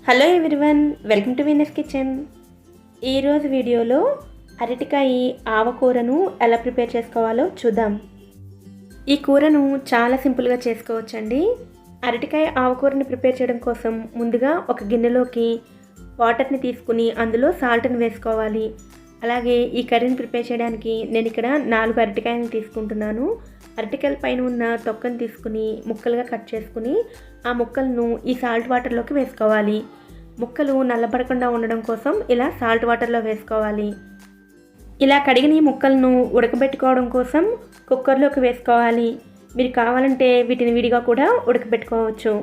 Hello everyone, welcome to winners kitchen. ఈరోజు వీడియోలో అరటికాయ ఆవకూరను ఎలా ప్రిపేర్ చేసుకోవాలో చూద్దాం. ఈ కూరను చాలా సింపుల్గా చేసుకోవచ్చండి. అరటికాయ ఆవకూరని ప్రిపేర్ చేయడం కోసం ముందుగా ఒక గిన్నెలోకి వాటర్ని తీసుకుని అందులో సాల్ట్ని వేసుకోవాలి. అలాగే ఈ కర్రీని ప్రిపేర్ చేయడానికి నేను ఇక్కడ 4 అరటికాయలను తీసుకుంటున్నాను. అరటికాయల పైన ఉన్న తొక్కను తీసుకుని ముక్కలుగా కట్ చేసుకుని ఆ ముక్కలను ఈ సాల్ట్ వాటర్లోకి వేసుకోవాలి. ముక్కలు నల్లబడకుండా ఉండడం కోసం ఇలా సాల్ట్ వాటర్లో వేసుకోవాలి. ఇలా కడిగిన ఈ ముక్కలను ఉడకబెట్టుకోవడం కోసం కుక్కర్లోకి వేసుకోవాలి. మీరు కావాలంటే వీటిని విడిగా కూడా ఉడకబెట్టుకోవచ్చు.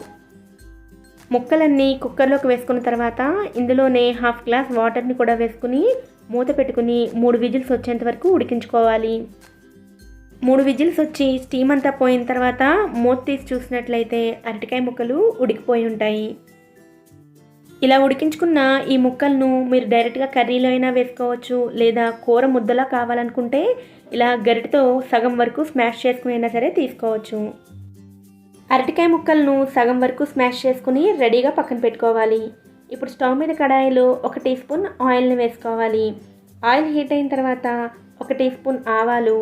ముక్కలన్నీ కుక్కర్లోకి వేసుకున్న తర్వాత ఇందులోనే 1/2 గ్లాస్ వాటర్ని కూడా వేసుకుని మూత పెట్టుకుని 3 విజిల్స్ వచ్చేంత వరకు ఉడికించుకోవాలి. 3 విజిల్స్ వచ్చి స్టీమ్ అంతా పోయిన తర్వాత మూత తీసి చూసినట్లయితే అరటికాయ ముక్కలు ఉడికిపోయి ఉంటాయి. ఇలా ఉడికించుకున్న ఈ ముక్కలను మీరు డైరెక్ట్గా కర్రీలో అయినా వేసుకోవచ్చు, లేదా కూర ముద్దలా కావాలనుకుంటే ఇలా గరిటతో సగం వరకు స్మాష్ చేసుకుని అయినా సరే తీసుకోవచ్చు. అరటికాయ ముక్కలను సగం వరకు స్మాష్ చేసుకుని రెడీగా పక్కన పెట్టుకోవాలి. ఇప్పుడు స్టవ్ మీద కడాయిలో 1 టీ స్పూన్ ఆయిల్ని వేసుకోవాలి. ఆయిల్ హీట్ అయిన తర్వాత 1 టీ స్పూన్ ఆవాలు,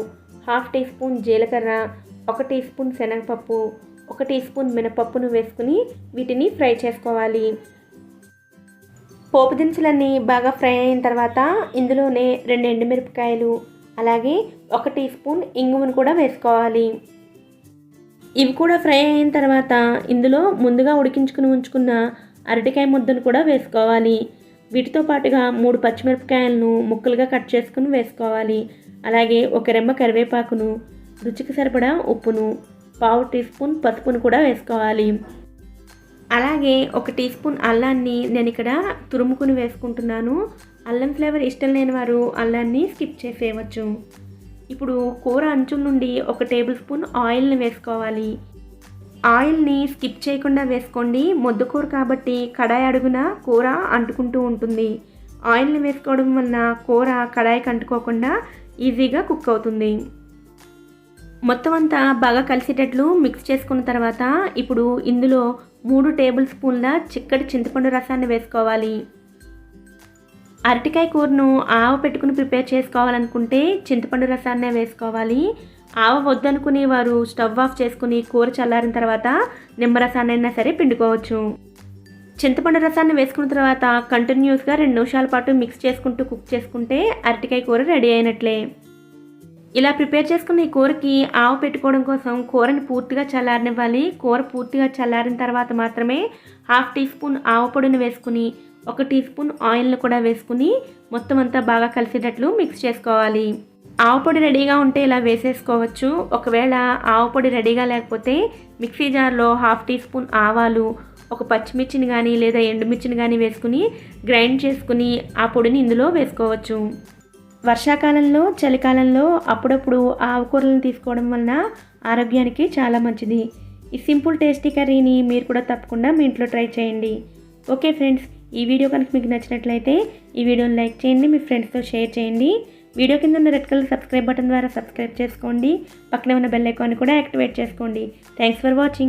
1/2 టీ స్పూన్ జీలకర్ర, 1 టీ స్పూన్ శనగపప్పు, 1 టీ స్పూన్ మినపప్పును వేసుకుని వీటిని ఫ్రై చేసుకోవాలి. పోపు దినుసులన్నీ బాగా ఫ్రై అయిన తర్వాత ఇందులోనే 2 ఎండుమిరపకాయలు, అలాగే 1 టీ స్పూన్ ఇంగువను కూడా వేసుకోవాలి. ఇవి కూడా ఫ్రై అయిన తర్వాత ఇందులో ముందుగా ఉడికించుకుని ఉంచుకున్న అరటికాయ ముద్దను కూడా వేసుకోవాలి. వీటితో పాటుగా 3 పచ్చిమిరపకాయలను ముక్కలుగా కట్ చేసుకుని వేసుకోవాలి. అలాగే 1 రెమ్మ కరివేపాకును, రుచికి సరిపడా ఉప్పును, 1/2 టీ స్పూన్ పసుపును కూడా వేసుకోవాలి. అలాగే 1 టీ స్పూన్ అల్లాన్ని నేను ఇక్కడ తురుముకుని వేసుకుంటున్నాను. అల్లం ఫ్లేవర్ ఇష్టం లేని వారు అల్లాన్ని స్కిప్ చేసేయవచ్చు. ఇప్పుడు కూర అంచుల నుండి 1 టేబుల్ స్పూన్ ఆయిల్ని వేసుకోవాలి. ఆయిల్ని స్కిప్ చేయకుండా వేసుకోండి. ముద్ద కూర కాబట్టి కడాయి అడుగున కూర అంటుకుంటూ ఉంటుంది. ఆయిల్ని వేసుకోవడం వలన కూర కడాయికి అంటుకోకుండా ఈజీగా కుక్ అవుతుంది. మొత్తం అంతా బాగా కలిసేటట్లు మిక్స్ చేసుకున్న తర్వాత ఇప్పుడు ఇందులో 3 టేబుల్ స్పూన్ల చిక్కటి చింతపండు రసాన్ని వేసుకోవాలి. అరటికాయ కూరను ఆవ పెట్టుకుని ప్రిపేర్ చేసుకోవాలనుకుంటే చింతపండు రసాన్నే వేసుకోవాలి. ఆవ వద్దనుకునే వారు స్టవ్ ఆఫ్ చేసుకుని కూర చల్లారిన తర్వాత నిమ్మరసాన్నైనా సరే పిండుకోవచ్చు. చింతపండు రసాన్ని వేసుకున్న తర్వాత కంటిన్యూస్గా 2 నిమిషాల పాటు మిక్స్ చేసుకుంటూ కుక్ చేసుకుంటే అరటికాయ కూర రెడీ అయినట్లే. ఇలా ప్రిపేర్ చేసుకున్న ఈ కూరకి ఆవ పెట్టుకోవడం కోసం కూరని పూర్తిగా చల్లారనివ్వాలి. కూర పూర్తిగా చల్లారిన తర్వాత మాత్రమే 1/2 టీ స్పూన్ ఆవ పొడిని వేసుకుని 1 టీ స్పూన్ ఆయిల్ని కూడా వేసుకుని మొత్తం అంతా బాగా కలిసేటట్లు మిక్స్ చేసుకోవాలి. ఆవ పొడి రెడీగా ఉంటే ఇలా వేసేసుకోవచ్చు. ఒకవేళ ఆవ పొడి రెడీగా లేకపోతే మిక్సీ జార్లో 1/2 టీ స్పూన్ ఆవాలు, 1 పచ్చిమిర్చిని కానీ లేదా ఎండుమిర్చిని కానీ వేసుకుని గ్రైండ్ చేసుకుని ఆ పొడిని ఇందులో వేసుకోవచ్చు. వర్షాకాలంలో, చలికాలంలో అప్పుడప్పుడు ఆవకూరలను తీసుకోవడం వలన ఆరోగ్యానికి చాలా మంచిది. ఈ సింపుల్ టేస్టీ కర్రీని మీరు కూడా తప్పకుండా మీ ఇంట్లో ట్రై చేయండి. ఓకే ఫ్రెండ్స్, ఈ వీడియో కనుక మీకు నచ్చినట్లయితే ఈ వీడియోని లైక్ చేయండి, మీ ఫ్రెండ్స్తో షేర్ చేయండి. వీడియో కింద ఉన్న రెడ్ కలర్ సబ్స్క్రైబ్ బటన్ ద్వారా సబ్స్క్రైబ్ చేసుకోండి. పక్కనే ఉన్న బెల్ ఐకాన్ కూడా యాక్టివేట్ చేసుకోండి. Thanks for watching.